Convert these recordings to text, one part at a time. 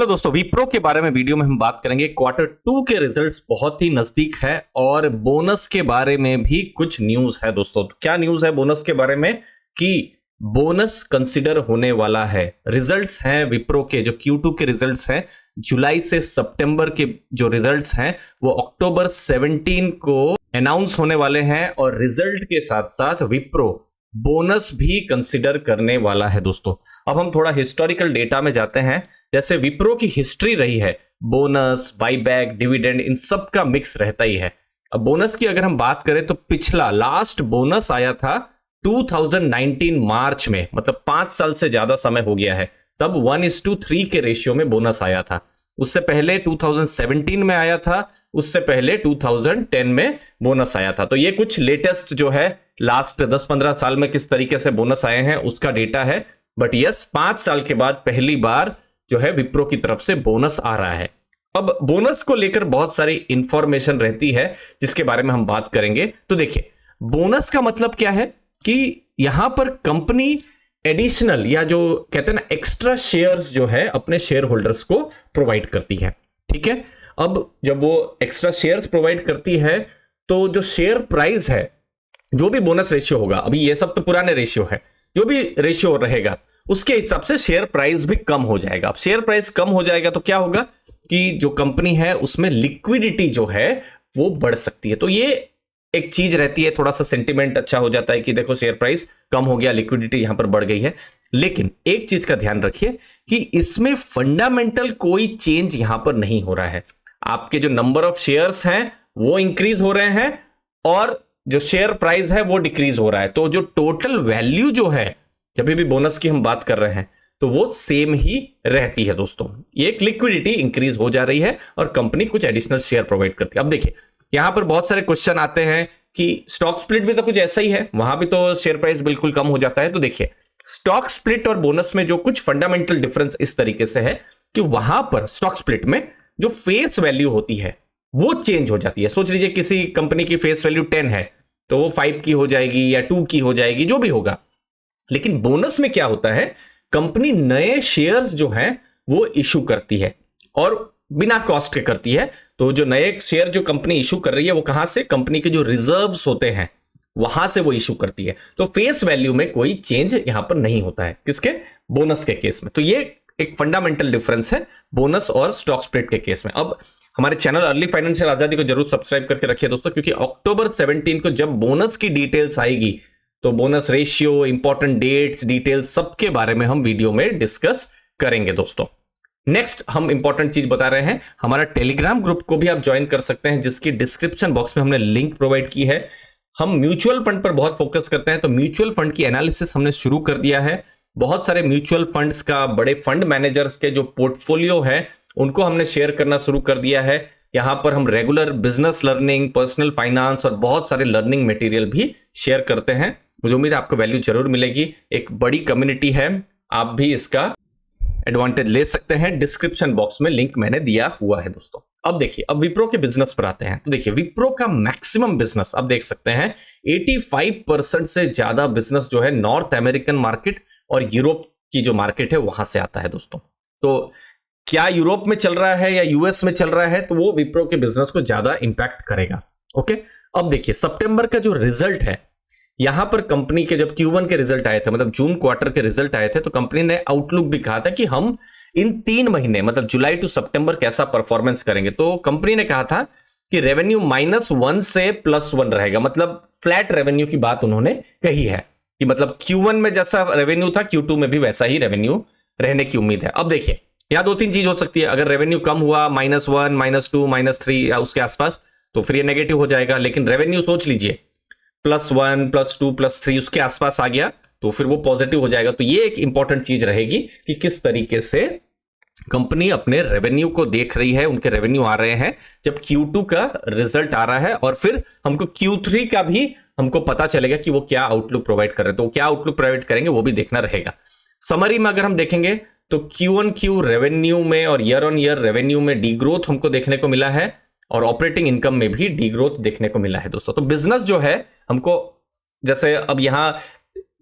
Hello दोस्तों, विप्रो के बारे में वीडियो में हम बात करेंगे। क्वार्टर 2 के रिजल्ट्स बहुत ही नजदीक है और बोनस के बारे में भी कुछ न्यूज है दोस्तों। तो क्या न्यूज है बोनस के बारे में कि बोनस कंसिडर होने वाला है। रिजल्ट्स हैं विप्रो के, जो Q2 के रिजल्ट्स हैं, जुलाई से सितंबर के जो रिजल्ट्स हैं वो अक्टूबर 17 को अनाउंस होने वाले हैं और रिजल्ट के साथ साथ विप्रो बोनस भी कंसिडर करने वाला है दोस्तों। अब हम थोड़ा हिस्टोरिकल डेटा में जाते हैं। जैसे विप्रो की हिस्ट्री रही है, बोनस, बाईबैक, डिविडेंड, इन सब का मिक्स रहता ही है। अब बोनस की अगर हम बात करें तो पिछला लास्ट बोनस आया था 2019 मार्च में, मतलब 5 साल से ज्यादा समय हो गया है। तब 1:3 के रेशियो में बोनस आया था। उससे पहले 2017 में आया था, उससे पहले 2010 में बोनस आया था। तो ये कुछ लेटेस्ट जो है लास्ट 10-15 साल में किस तरीके से बोनस आए हैं उसका डेटा है। बट यस, 5 साल के बाद पहली बार जो है विप्रो की तरफ से बोनस आ रहा है। अब बोनस को लेकर बहुत सारी इंफॉर्मेशन रहती है जिसके बारे में हम बात करेंगे। तो देखिए, बोनस का मतलब क्या है कि यहां पर कंपनी एडिशनल या जो कहते हैं ना एक्स्ट्रा शेयर्स जो है अपने शेयर होल्डर्स को प्रोवाइड करती है। ठीक है, अब जब वो एक्स्ट्रा शेयर्स प्रोवाइड करती है तो जो शेयर प्राइस है, जो भी बोनस रेशियो होगा, अभी ये सब तो पुराने रेशियो है, जो भी रेशियो रहेगा उसके हिसाब से शेयर प्राइस भी कम हो जाएगा। अब शेयर प्राइस कम हो जाएगा तो क्या होगा कि जो कंपनी है उसमें लिक्विडिटी जो है वो बढ़ सकती है। तो ये एक चीज रहती है, थोड़ा सा सेंटिमेंट अच्छा हो जाता है कि देखो शेयर प्राइस कम हो गया, लिक्विडिटी यहां पर बढ़ गई है। लेकिन एक चीज का ध्यान रखिए कि इसमें फंडामेंटल कोई चेंज यहां पर नहीं हो रहा है। आपके जो नंबर ऑफ शेयर्स हैं वो इंक्रीज हो रहे हैं और जो शेयर प्राइस है वो डिक्रीज हो रहा है। तो जो टोटल वैल्यू जो है, जब भी बोनस की हम बात कर रहे हैं तो वो सेम ही रहती है दोस्तों। ये एक लिक्विडिटी इंक्रीज हो जा रही है और कंपनी कुछ एडिशनल शेयर प्रोवाइड करती है। अब देखिए, यहां पर बहुत सारे क्वेश्चन आते हैं कि स्टॉक स्प्लिट भी तो कुछ ऐसा ही है, वहां भी तो शेयर प्राइस बिल्कुल कम हो जाता है। तो देखिए, स्टॉक स्प्लिट और बोनस में जो कुछ फंडामेंटल डिफरेंस इस तरीके से है कि वहां पर स्टॉक स्प्लिट में जो फेस वैल्यू होती है वो चेंज हो जाती है। सोच लीजिए किसी कंपनी की फेस वैल्यू 10 है तो वो 5 की हो जाएगी या 2 की हो जाएगी, जो भी होगा। लेकिन बोनस में क्या होता है, कंपनी नए शेयर्स जो हैं वो इशू करती है और बिना कॉस्ट के करती है। तो जो नए शेयर जो कंपनी इशू कर रही है वो कहां से, कंपनी के जो रिजर्व्स होते हैं वहां से वो इशू करती है। तो फेस वैल्यू में कोई चेंज यहां पर नहीं होता है, किसके, बोनस के केस में। तो ये एक फंडामेंटल डिफरेंस है बोनस और स्टॉक स्प्लिट के केस में। अब हमारे चैनल अर्ली फाइनेंशियल आजादी को जरूर सब्सक्राइब करके रखिए दोस्तों, क्योंकि अक्टूबर 17 को जब बोनस की डिटेल्स आएगी तो bonus ratio, important dates, details सबके बारे में हम वीडियो में डिस्कस करेंगे दोस्तों। नेक्स्ट हम इंपॉर्टेंट चीज बता रहे हैं, हमारा टेलीग्राम ग्रुप को भी आप ज्वाइन कर सकते हैं जिसकी डिस्क्रिप्शन बॉक्स में हमने लिंक प्रोवाइड की है। हम म्यूचुअल फंड पर बहुत फोकस करते हैं, तो म्यूचुअल फंड की एनालिसिस हमने शुरू कर दिया है। बहुत सारे म्यूचुअल फंड्स का, बड़े फंड मैनेजर्स के जो पोर्टफोलियो है उनको हमने शेयर करना शुरू कर दिया है। यहां पर हम regular business learning, personal finance और बहुत सारे लर्निंग मटेरियल भी शेयर करते हैं। मुझे उम्मीद है आपको वैल्यू जरूर मिलेगी। एक बड़ी कम्युनिटी है, आप भी इसका एडवांटेज ले सकते हैं। डिस्क्रिप्शन बॉक्स में लिंक मैंने दिया हुआ है दोस्तों। अब देखिए, अब विप्रो के बिजनेस पर आते हैं। तो देखिए, विप्रो का मैक्सिमम बिजनेस आप देख सकते हैं 85% से ज्यादा बिजनेस जो है नॉर्थ अमेरिकन मार्केट और यूरोप की जो मार्केट है वहां से आता है दोस्तों। तो क्या यूरोप में चल रहा है या यूएस में चल रहा है तो वो विप्रो के बिजनेस को ज्यादा इंपैक्ट करेगा। ओके, अब देखिए सितंबर का जो रिजल्ट है, यहां पर कंपनी के जब Q1 के रिजल्ट आए थे, मतलब जून क्वार्टर के रिजल्ट आए थे, तो कंपनी ने आउटलुक भी कहा था कि हम इन 3 महीने मतलब जुलाई टू सितंबर कैसा परफॉर्मेंस करेंगे। तो कंपनी ने कहा था कि रेवेन्यू -1 से +1 रहेगा, मतलब फ्लैट रेवेन्यू की बात उन्होंने कही है कि मतलब Q1 में जैसा रेवेन्यू था Q2 में भी वैसा ही रेवेन्यू रहने की उम्मीद है। अब देखिए, यहां 2-3 चीज हो सकती है। अगर रेवेन्यू कम हुआ -1, -2, -3 या उसके आसपास, तो फिर ये नेगेटिव हो जाएगा। लेकिन रेवेन्यू सोच लीजिए +1, +2, +3 उसके आसपास आ गया तो फिर वो पॉजिटिव हो जाएगा। तो ये एक इंपॉर्टेंट चीज रहेगी कि किस तरीके से कंपनी अपने रेवेन्यू को देख रही है, उनके रेवेन्यू आ रहे हैं जब Q2 का रिजल्ट आ रहा है, और फिर हमको Q3 का भी हमको पता चलेगा कि वो क्या आउटलुक प्रोवाइड कर रहे हैं। तो क्या आउटलुक प्रोवाइड करेंगे वो भी देखना रहेगा। समरी में अगर हम देखेंगे तो Q1Q रेवेन्यू में और ईयर ऑन ईयर रेवेन्यू में डीग्रोथ हमको देखने को मिला है और ऑपरेटिंग इनकम में भी डीग्रोथ देखने को मिला है दोस्तों। तो बिजनेस जो है हमको, जैसे अब यहां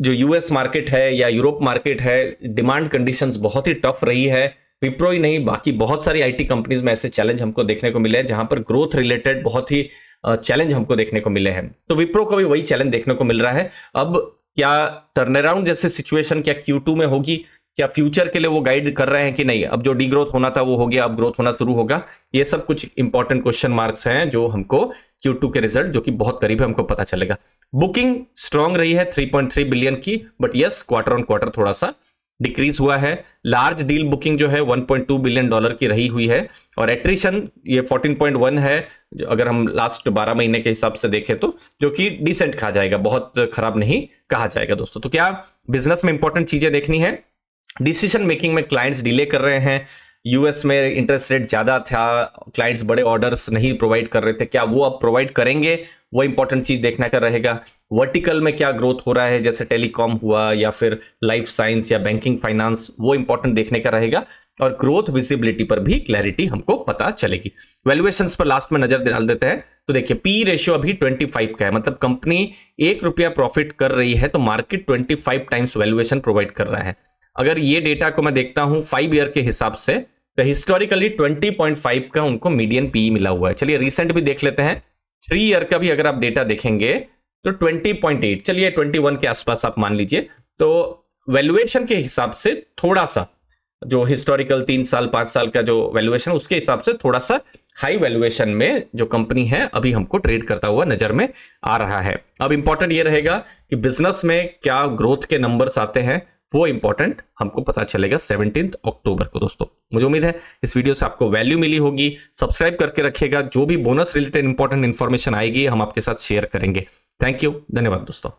जो यूएस मार्केट है या यूरोप मार्केट है, डिमांड कंडीशंस बहुत ही टफ रही है। विप्रो ही नहीं, बाकी बहुत सारी आईटी कंपनीज में ऐसे चैलेंज हमको देखने को मिले हैं जहां पर ग्रोथ रिलेटेड बहुत ही चैलेंज हमको देखने को मिले हैं। तो विप्रो को भी वही चैलेंज देखने को मिल रहा है। अब क्या टर्न अराउंड जैसे सिचुएशन क्या Q2 में होगी, क्या फ्यूचर के लिए वो गाइड कर रहे हैं कि नहीं, अब जो डी ग्रोथ होना था वो हो गया, अब ग्रोथ होना शुरू होगा, ये सब कुछ इंपॉर्टेंट क्वेश्चन मार्क्स हैं जो हमको Q2 के रिजल्ट जो कि बहुत करीब है हमको पता चलेगा। बुकिंग स्ट्रांग रही है 3.3 बिलियन की, but yes quarter on quarter थोड़ा सा डिक्रीज हुआ है। लार्ज डील बुकिंग जो है 1.2 बिलियन डॉलर की रही हुई है और एट्रिशन ये 14.1 है, अगर हम लास्ट 12 महीने के हिसाब से देखें तो, जो कि डिसेंट कहा जाएगा, बहुत खराब नहीं कहा जाएगा दोस्तों। तो क्या बिजनेस में इंपॉर्टेंट चीजें देखनी है, डिसीजन मेकिंग में क्लाइंट्स डिले कर रहे हैं, यूएस में इंटरेस्ट रेट ज्यादा था, क्लाइंट्स बड़े ऑर्डर्स नहीं प्रोवाइड कर रहे थे, क्या वो अब प्रोवाइड करेंगे, वो इंपॉर्टेंट चीज देखने का रहेगा। वर्टिकल में क्या ग्रोथ हो रहा है, जैसे टेलीकॉम हुआ या फिर लाइफ साइंस या बैंकिंग फाइनेंस, वो इंपॉर्टेंट देखने का रहेगा और ग्रोथ विजिबिलिटी पर भी क्लैरिटी हमको पता चलेगी। वैल्यूएशंस पर लास्ट में नजर डाल देते हैं तो देखिए पी रेशियो अभी 25 का है, मतलब कंपनी ₹1 प्रॉफिट कर रही है तो मार्केट 25 टाइम्स वैल्यूएशन प्रोवाइड कर रहा है। अगर ये डेटा को मैं देखता हूं 5 ईयर के हिसाब से तो हिस्टोरिकली 20.5 का उनको मीडियन पी मिला हुआ है। चलिए रिसेंट भी देख लेते हैं, 3 ईयर का भी अगर आप डेटा देखेंगे तो 20.8, चलिए 21 के आसपास आप मान लीजिए। तो वैल्यूएशन के हिसाब से थोड़ा सा जो हिस्टोरिकल 3 साल 5 साल का जो वैल्यूएशन उसके हिसाब से थोड़ा सा हाई वैल्यूएशन में जो कंपनी है अभी हमको ट्रेड करता हुआ नजर में आ रहा है। अब इंपॉर्टेंट ये रहेगा कि बिजनेस में क्या ग्रोथ के नंबर्स आते हैं, वो इंपॉर्टेंट हमको पता चलेगा 17 अक्टूबर को। दोस्तों मुझे उम्मीद है इस वीडियो से आपको वैल्यू मिली होगी। सब्सक्राइब करके रखिएगा, जो भी बोनस रिलेटेड इंपॉर्टेंट इंफॉर्मेशन आएगी हम आपके साथ शेयर करेंगे। थैंक यू, धन्यवाद दोस्तों।